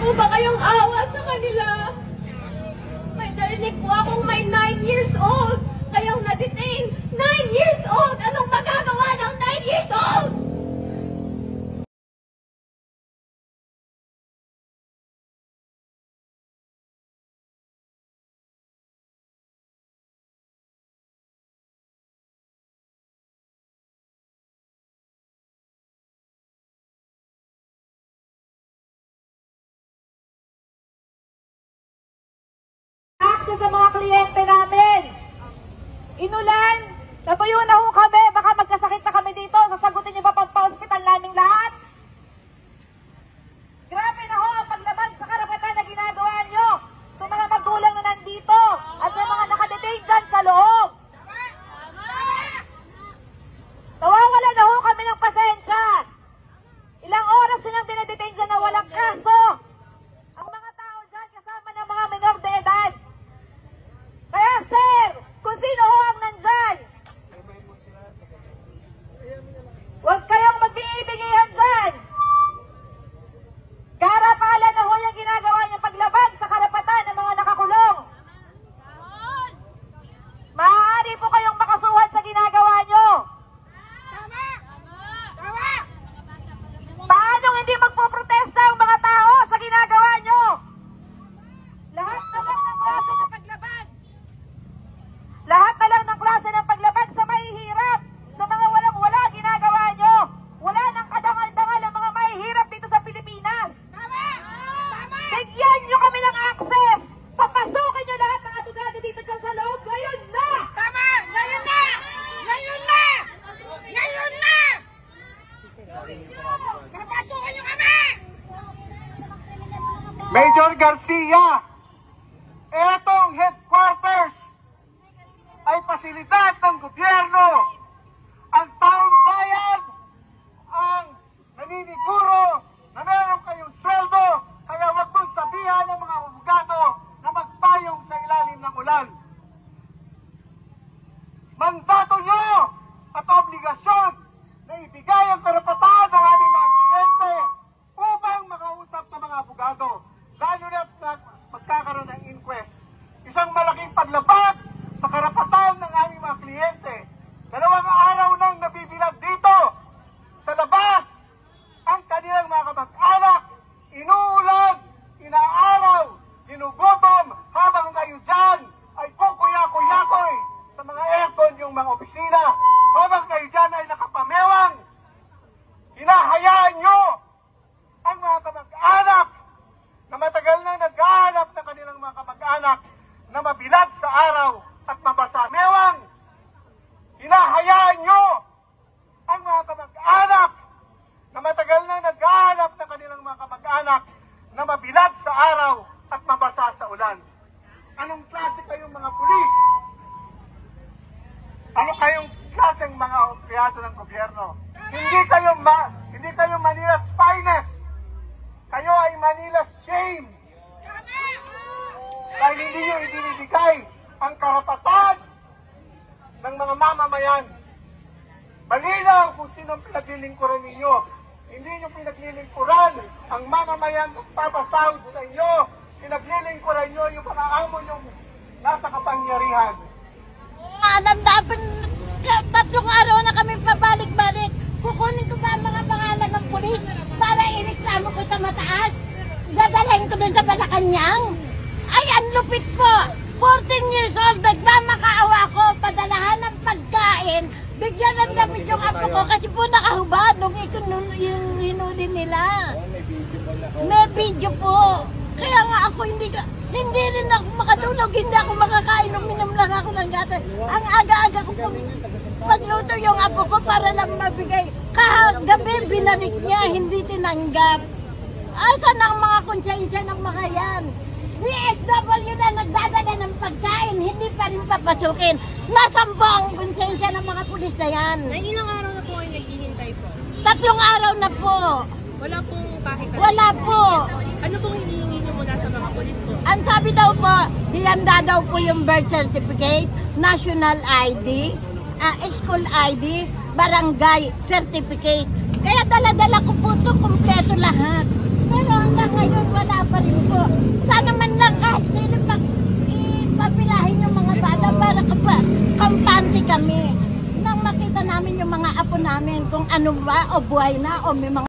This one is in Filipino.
po ba kayong awa sa kanila? May narinig po akong may 9 years old. Kayong na-detain. 9 years old! Anong magagawa ng 9 years old? Sa mga kliyente namin. Inulan, natuyo na ho kami, baka magkasakit na kami dito, sasagutin niyo ba pagpa-hospital naming lahat? Grabe na ho ang paglabag sa karapatan na ginagawa niyo sa mga magulang na nandito at sa mga nakadetain dyan sa loob. Nawawala na ho kami ng pasensya. Ilang oras silang dinadetain dyan na walang kaso. Ang mga tao dyan kasama ng mga minor de edad. Kaya sir, kung sino ho ang nandyan, huwag kayong mag-iibigihan dyan. Karapalan na ho yung ginagawa niyong paglabag sa karapatan ng mga nakakulong. Maaari po kayong makasuhan sa ginagawa niyo. Paano hindi magpoprotesta ang mga tao sa ginagawa niyo? Lahat naman ng klase ng paglabag. Lahat na lang ng klase ng paglabag sa mahihirap, sa mga walang-wala ginagawa nyo. Wala nang kadangal-dangal ang mga mahihirap dito sa Pilipinas. Tama! Tama! Bigyan nyo kami ng access. Papasukin nyo lahat ng abogado dito dyan sa loob. Ngayon na! Tama! Ngayon na! Ngayon na! Ngayon na! Papasukin nyo kami! Major Garcia, etong headquarters ay pasilidad ng gobyerno. Ang taong bayan ang naniniguro na meron kayong sweldo, kaya wag mong sabihan ng mga abogado na magpayong sa ilalim ng ulan. Mandato nyo at obligasyon na ibigay ang karapatan ng aming mga kliyente upang makausap ng mga abogado, lalo na magkakaroon ng inquest. Isang malaking paglabag sa karapatan ng aming mga kliyente. 2 araw nang nabibilad dito sa labas ang kanilang mga kamag-anak, inuulan, inaaraw, ginugutom, habang kayo dyan ay kukuya-kuyakoy sa mga aircon yung mga opisina, habang kayo dyan ay nakapamewang. Hinahayaan nyo ang mga kamag-anak na matagal nang nag-aanap ng kanilang mga kamag-anak na mabilad sa araw at mabasa. Mewang, hinahayaan nyo ang mga kamag-anak na matagal nang nag-aanap ng kanilang mga kamag-anak na mabilad sa araw at mabasa sa ulan. Anong klase kayong mga pulis? Ano kayong klaseng mga opiado ng gobyerno? Hindi kayo Manila's finest. Kayo ay Manila's shame. Dahil hindi nyo ibinibigay ang karapatan ng mga mamamayan. Malinaw kung sino ang pinaglilingkuran ninyo. Hindi nyo pinaglilingkuran ang mamamayan at papasahod sa inyo. Pinaglilingkuran nyo yung mga amo nyo nasa kapangyarihan. Alam natin, 3 araw na kami pabalik-balik. Kukunin ko ba ang mga pangalan ng pulis para iniklamo ko sa mataas? Dadalhin ko dun sa Malacanang? Ay, ang lupit po! 14 years old, nagmamakaawa ko, padalahan ng pagkain, bigyan ng damit yung apo ko kasi po nakahubad nung yung hinuli nila. May video po. Kaya nga ako hindi rin ako makatulog, hindi ako makakain, uminom lang ako ng gatas. Ang aga-aga ko po pagluto yung apo ko para lang mabigay. Kahagabi binalik niya, hindi tinanggap. Asan ang mga konsensya ng mga yan? DSW na nagdadala ng pagkain, hindi pa rin papasukin. Nasaan po ang konsensya ng mga pulis na yan? Ilang araw na po kayo naghihintay po? 3 araw na po. Wala pong kahit Wala po. Ano pong hinihingi niyo mula sa mga pulis po? Ang sabi daw po, hihanda daw po yung birth certificate, national ID, school ID, barangay certificate. Kaya dala-dala ko po ito, kumpleto lahat. Pero hanggang ngayon, wala pa rin po. Sana man lang kahit sino ipapilahin yung mga bata para kampante kami. Nang makita namin yung mga apo namin kung ano ba, o buhay na, o may mga